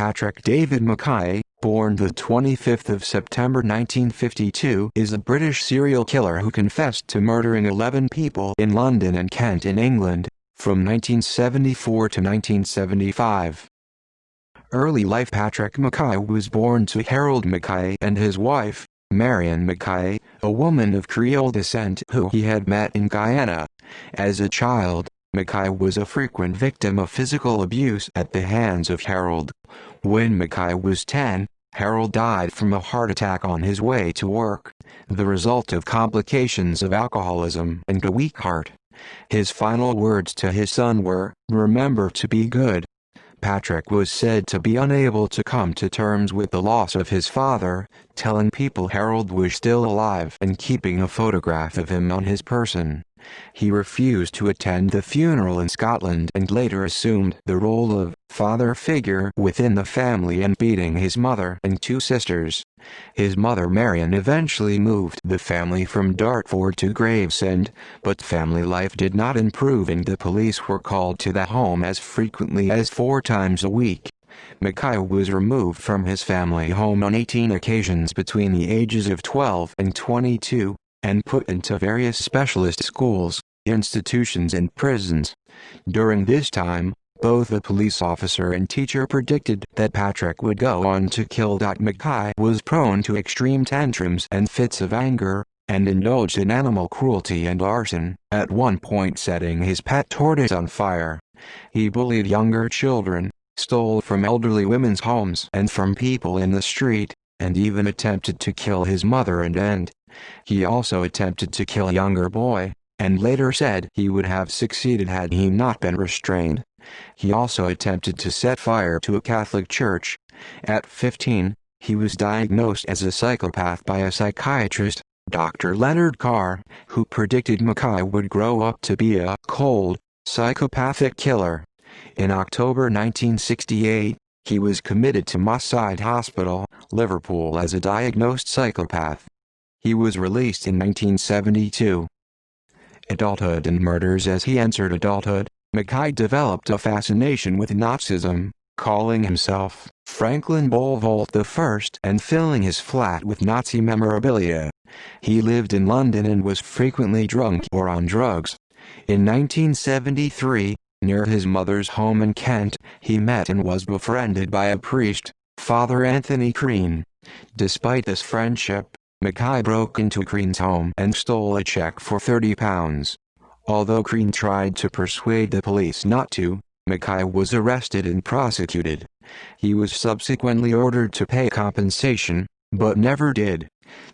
Patrick David Mackay, born the 25th of September 1952, is a British serial killer who confessed to murdering 11 people in London and Kent in England, from 1974 to 1975. Early life. Patrick Mackay was born to Harold Mackay and his wife, Marion Mackay, a woman of Creole descent who he had met in Guyana. As a child, Mackay was a frequent victim of physical abuse at the hands of Harold. When Mackay was 10, Harold died from a heart attack on his way to work, the result of complications of alcoholism and a weak heart. His final words to his son were, "Remember to be good." Patrick was said to be unable to come to terms with the loss of his father, telling people Harold was still alive and keeping a photograph of him on his person. He refused to attend the funeral in Scotland and later assumed the role of father figure within the family and beating his mother and two sisters. His mother Marion eventually moved the family from Dartford to Gravesend, but family life did not improve and the police were called to the home as frequently as 4 times a week. Mackay was removed from his family home on 18 occasions between the ages of 12 and 22, and put into various specialist schools, institutions and prisons. During this time, both a police officer and teacher predicted that Patrick would go on to kill. Mackay was prone to extreme tantrums and fits of anger, and indulged in animal cruelty and arson, at one point setting his pet tortoise on fire. He bullied younger children, stole from elderly women's homes and from people in the street, and even attempted to kill his mother and aunt. He also attempted to kill a younger boy, and later said he would have succeeded had he not been restrained. He also attempted to set fire to a Catholic church. At 15, he was diagnosed as a psychopath by a psychiatrist, Dr. Leonard Carr, who predicted Mackay would grow up to be a cold, psychopathic killer. In October 1968, he was committed to Mackay Hospital, Liverpool as a diagnosed psychopath. He was released in 1972. Adulthood and murders. As he entered adulthood, Mackay developed a fascination with Nazism, calling himself Franklin Bollvolt I and filling his flat with Nazi memorabilia. He lived in London and was frequently drunk or on drugs. In 1973, near his mother's home in Kent, he met and was befriended by a priest, Father Anthony Crean. Despite this friendship, Mackay broke into Crean's home and stole a check for £30. Although Crean tried to persuade the police not to, Mackay was arrested and prosecuted. He was subsequently ordered to pay compensation, but never did.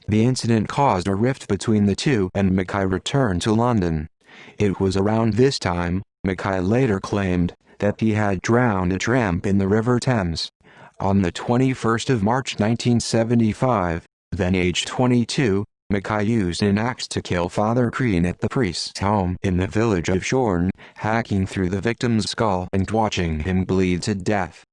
The incident caused a rift between the two and Mackay returned to London. It was around this time, Mackay later claimed, that he had drowned a tramp in the River Thames. On the 21st of March 1975, then aged 22, Mackay used an axe to kill Father Crean at the priest's home in the village of Shorn, hacking through the victim's skull and watching him bleed to death.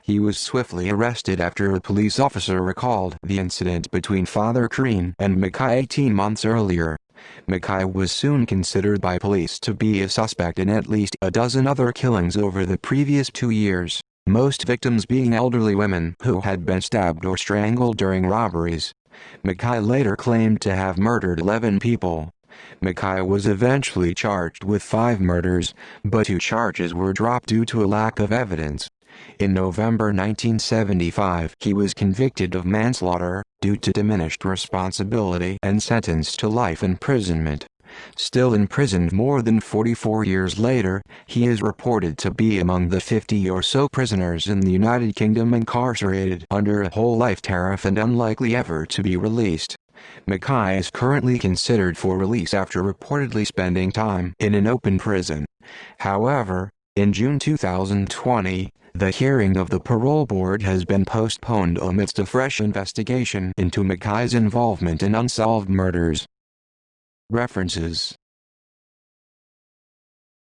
He was swiftly arrested after a police officer recalled the incident between Father Crean and Mackay 18 months earlier. Mackay was soon considered by police to be a suspect in at least a dozen other killings over the previous 2 years, most victims being elderly women who had been stabbed or strangled during robberies. Mackay later claimed to have murdered 11 people. Mackay was eventually charged with 5 murders, but 2 charges were dropped due to a lack of evidence. In November 1975, he was convicted of manslaughter, due to diminished responsibility and sentenced to life imprisonment. Still imprisoned more than 44 years later, he is reported to be among the 50 or so prisoners in the United Kingdom incarcerated under a whole life tariff and unlikely ever to be released. Mackay is currently considered for release after reportedly spending time in an open prison. However, in June 2020, the hearing of the parole board has been postponed amidst a fresh investigation into Mackay's involvement in unsolved murders. References